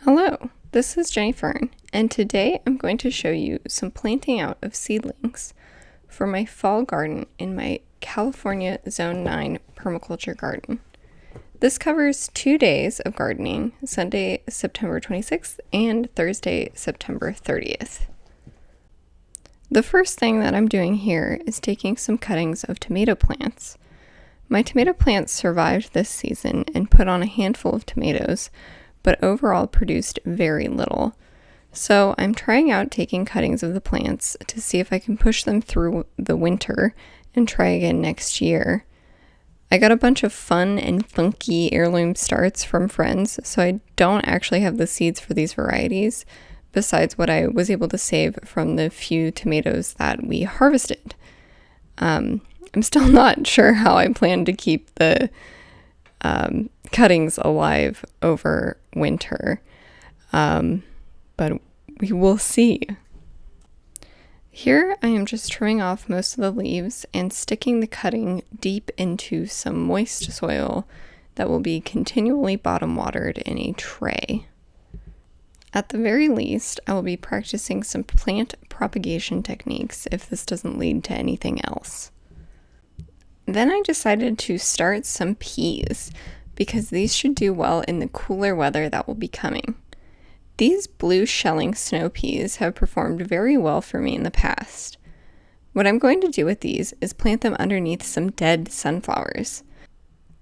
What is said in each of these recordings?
Hello, this is Jenny Fern, and today I'm going to show you some planting out of seedlings for my fall garden in my California Zone 9 permaculture garden. This covers 2 days of gardening, Sunday, September 26th and Thursday, September 30th. The first thing that I'm doing here is taking some cuttings of tomato plants. My tomato plants survived this season and put on a handful of tomatoes, but overall produced very little. So I'm trying out taking cuttings of the plants to see if I can push them through the winter and try again next year. I got a bunch of fun and funky heirloom starts from friends, so I don't actually have the seeds for these varieties, besides what I was able to save from the few tomatoes that we harvested. I'm still not sure how I plan to keep the cuttings alive over winter, but we will see. Here I am just trimming off most of the leaves and sticking the cutting deep into some moist soil that will be continually bottom watered in a tray. At the very least, I will be practicing some plant propagation techniques if this doesn't lead to anything else. Then I decided to start some peas, because these should do well in the cooler weather that will be coming. These blue shelling snow peas have performed very well for me in the past. What I'm going to do with these is plant them underneath some dead sunflowers.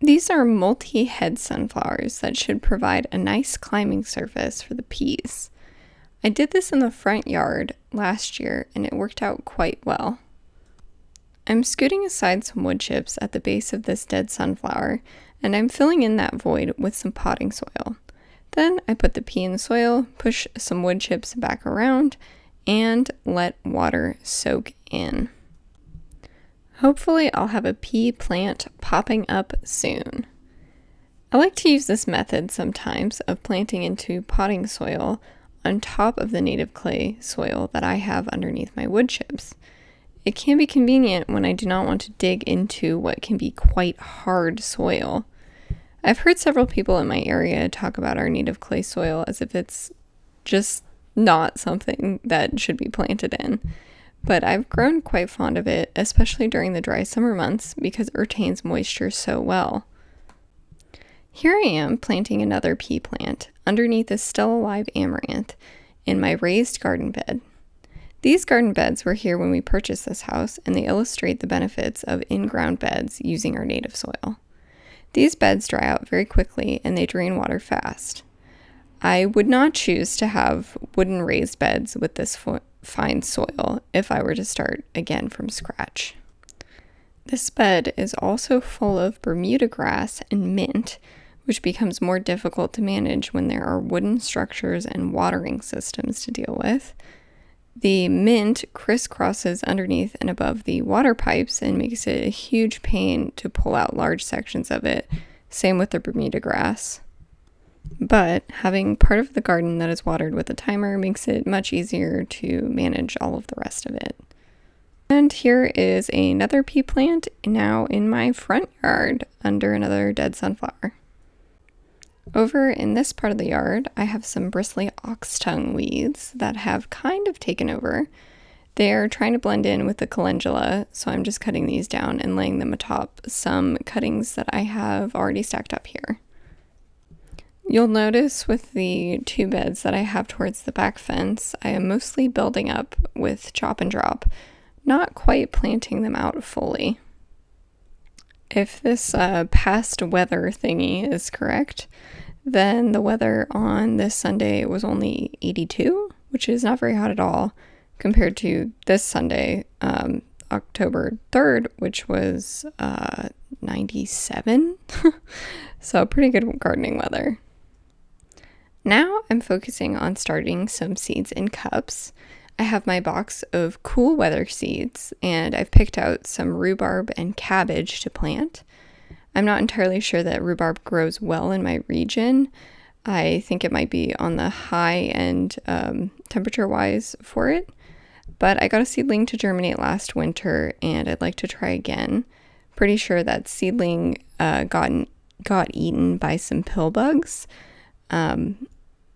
These are multi-head sunflowers that should provide a nice climbing surface for the peas. I did this in the front yard last year and it worked out quite well. I'm scooting aside some wood chips at the base of this dead sunflower, and I'm filling in that void with some potting soil. Then I put the pea in the soil, push some wood chips back around, and let water soak in. Hopefully I'll have a pea plant popping up soon. I like to use this method sometimes of planting into potting soil on top of the native clay soil that I have underneath my wood chips. It can be convenient when I do not want to dig into what can be quite hard soil. I've heard several people in my area talk about our native clay soil as if it's just not something that should be planted in. But I've grown quite fond of it, especially during the dry summer months, because it retains moisture so well. Here I am planting another pea plant underneath a still alive amaranth in my raised garden bed. These garden beds were here when we purchased this house, and they illustrate the benefits of in-ground beds using our native soil. These beds dry out very quickly and they drain water fast. I would not choose to have wooden raised beds with this fine soil if I were to start again from scratch. This bed is also full of Bermuda grass and mint, which becomes more difficult to manage when there are wooden structures and watering systems to deal with. The mint crisscrosses underneath and above the water pipes and makes it a huge pain to pull out large sections of it. Same with the Bermuda grass. But having part of the garden that is watered with a timer makes it much easier to manage all of the rest of it. And here is another pea plant now in my front yard under another dead sunflower. Over in this part of the yard, I have some bristly oxtongue weeds that have kind of taken over. They're trying to blend in with the calendula, so I'm just cutting these down and laying them atop some cuttings that I have already stacked up here. You'll notice with the 2 beds that I have towards the back fence, I am mostly building up with chop and drop, not quite planting them out fully. If this past weather thingy is correct, then the weather on this Sunday was only 82, which is not very hot at all, compared to this Sunday, October 3rd, which was 97. So pretty good gardening weather. Now I'm focusing on starting some seeds in cups. I have my box of cool weather seeds, and I've picked out some rhubarb and cabbage to plant. I'm not entirely sure that rhubarb grows well in my region. I think it might be on the high end temperature-wise for it, but I got a seedling to germinate last winter, and I'd like to try again. Pretty sure that seedling got eaten by some pill bugs.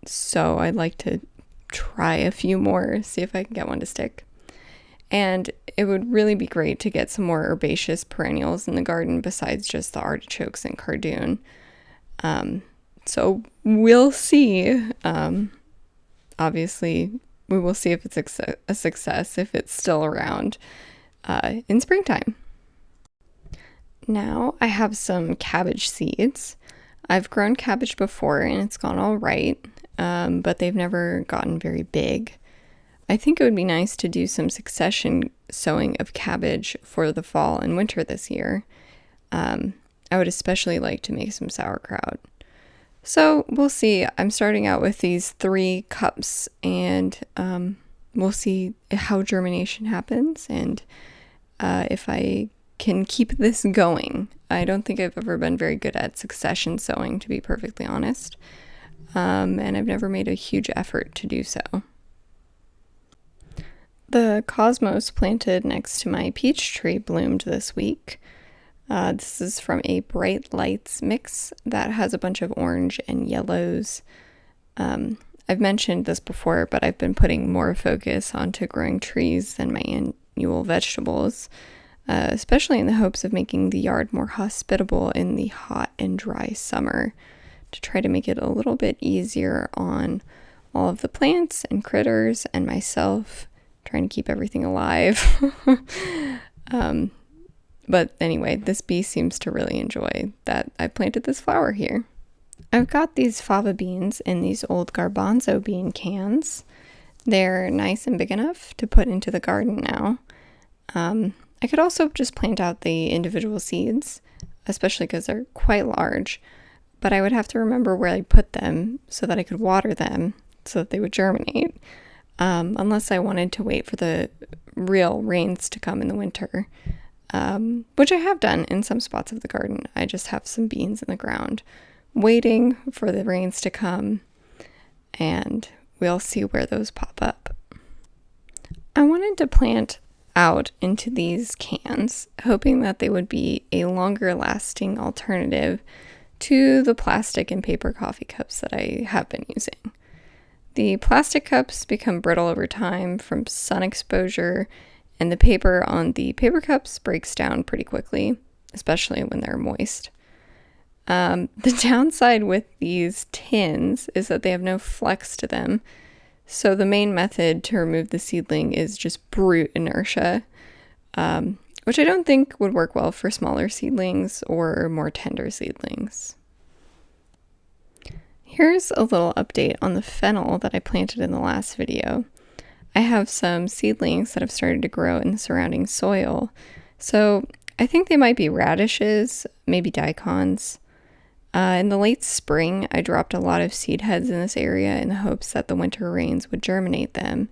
So I'd like to try a few more, see if I can get one to stick. And it would really be great to get some more herbaceous perennials in the garden besides just the artichokes and cardoon. So we'll see. Obviously, we will see if it's a success, if it's still around in springtime. Now I have some cabbage seeds. I've grown cabbage before and it's gone all right, but they've never gotten very big. I think it would be nice to do some succession sowing of cabbage for the fall and winter this year. I would especially like to make some sauerkraut. So we'll see. I'm starting out with these 3 cups and we'll see how germination happens and if I can keep this going. I don't think I've ever been very good at succession sowing, to be perfectly honest. And I've never made a huge effort to do so. The cosmos planted next to my peach tree bloomed this week. This is from a Bright Lights mix that has a bunch of orange and yellows. I've mentioned this before, but I've been putting more focus onto growing trees than my annual vegetables, especially in the hopes of making the yard more hospitable in the hot and dry summer, to try to make it a little bit easier on all of the plants and critters and myself, trying to keep everything alive. But anyway, this bee seems to really enjoy that I planted this flower here. I've got these fava beans in these old garbanzo bean cans. They're nice and big enough to put into the garden now. I could also just plant out the individual seeds, especially because they're quite large, but I would have to remember where I put them so that I could water them so that they would germinate, unless I wanted to wait for the real rains to come in the winter, which I have done in some spots of the garden. I just have some beans in the ground waiting for the rains to come, and we'll see where those pop up. I wanted to plant out into these cans, hoping that they would be a longer lasting alternative to the plastic and paper coffee cups that I have been using. The plastic cups become brittle over time from sun exposure, and the paper on the paper cups breaks down pretty quickly, especially when they're moist. The downside with these tins is that they have no flex to them, so the main method to remove the seedling is just brute inertia, which I don't think would work well for smaller seedlings or more tender seedlings. Here's a little update on the fennel that I planted in the last video. I have some seedlings that have started to grow in the surrounding soil, so I think they might be radishes, maybe daikons. In the late spring, I dropped a lot of seed heads in this area in the hopes that the winter rains would germinate them,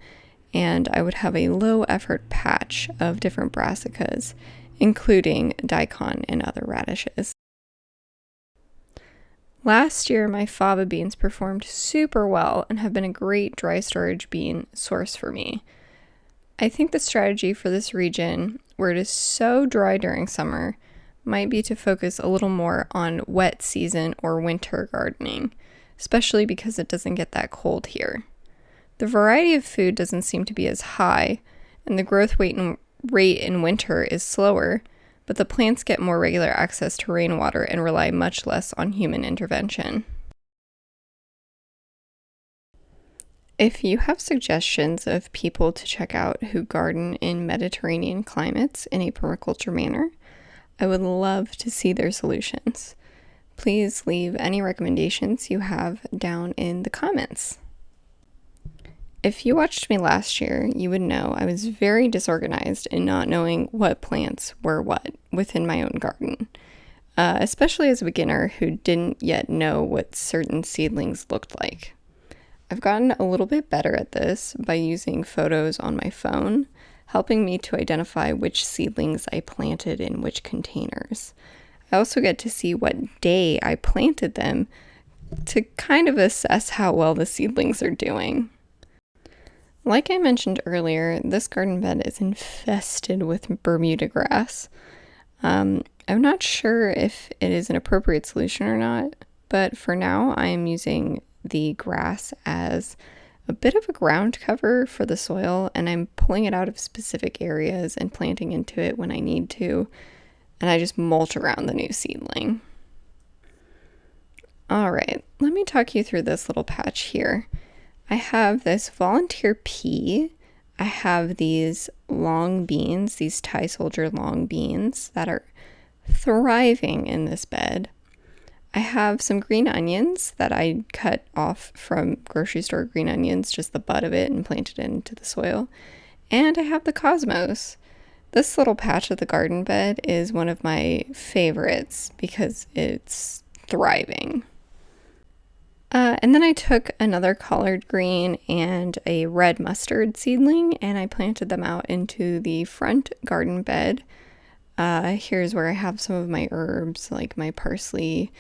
and I would have a low-effort patch of different brassicas, including daikon and other radishes. Last year, my fava beans performed super well and have been a great dry storage bean source for me. I think the strategy for this region, where it is so dry during summer, might be to focus a little more on wet season or winter gardening, especially because it doesn't get that cold here. The variety of food doesn't seem to be as high, and the growth rate in winter is slower, but the plants get more regular access to rainwater and rely much less on human intervention. If you have suggestions of people to check out who garden in Mediterranean climates in a permaculture manner, I would love to see their solutions. Please leave any recommendations you have down in the comments. If you watched me last year, you would know I was very disorganized in not knowing what plants were what within my own garden, especially as a beginner who didn't yet know what certain seedlings looked like. I've gotten a little bit better at this by using photos on my phone, helping me to identify which seedlings I planted in which containers. I also get to see what day I planted them to kind of assess how well the seedlings are doing. Like I mentioned earlier, this garden bed is infested with Bermuda grass. I'm not sure if it is an appropriate solution or not, but for now I am using the grass as a bit of a ground cover for the soil, and I'm pulling it out of specific areas and planting into it when I need to, and I just mulch around the new seedling. All right, let me talk you through this little patch here. I have this volunteer pea. I have these long beans, these Thai soldier long beans that are thriving in this bed. I have some green onions that I cut off from grocery store green onions, just the bud of it, and planted it into the soil. And I have the cosmos. This little patch of the garden bed is one of my favorites because it's thriving. And then I took another collard green and a red mustard seedling, and I planted them out into the front garden bed. Here's where I have some of my herbs, like my parsley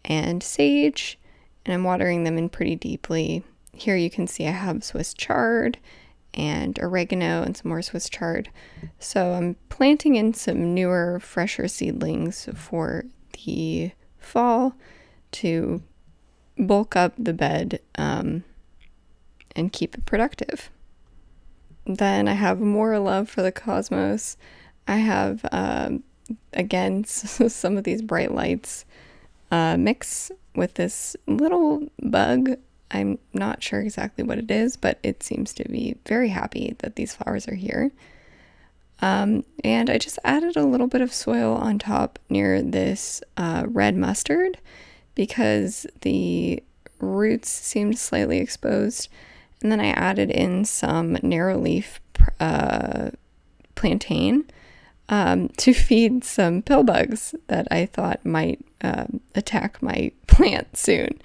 and sage, and I'm watering them in pretty deeply. Here you can see I have Swiss chard and oregano and some more Swiss chard. So I'm planting in some newer, fresher seedlings for the fall to bulk up the bed and keep it productive. Then I have more love for the cosmos. I have, again, some of these bright lights mix with this little bug. I'm not sure exactly what it is, but it seems to be very happy that these flowers are here. And I just added a little bit of soil on top near this red mustard because the roots seemed slightly exposed. And then I added in some narrow leaf plantain to feed some pill bugs that I thought might attack my plant soon.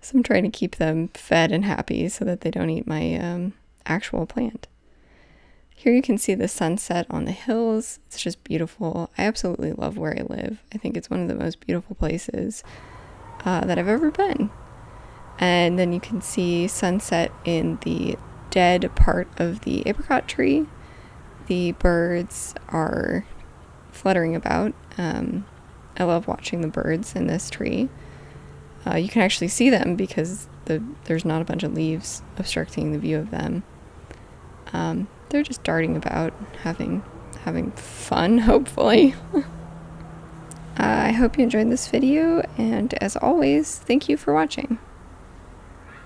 So I'm trying to keep them fed and happy so that they don't eat my actual plant. Here you can see the sunset on the hills. It's just beautiful. I absolutely love where I live. I think it's one of the most beautiful places that I've ever been. And then you can see sunset in the dead part of the apricot tree. The birds are fluttering about. I love watching the birds in this tree. You can actually see them because there's not a bunch of leaves obstructing the view of them. They're just darting about, having fun, hopefully. I hope you enjoyed this video, and as always, thank you for watching.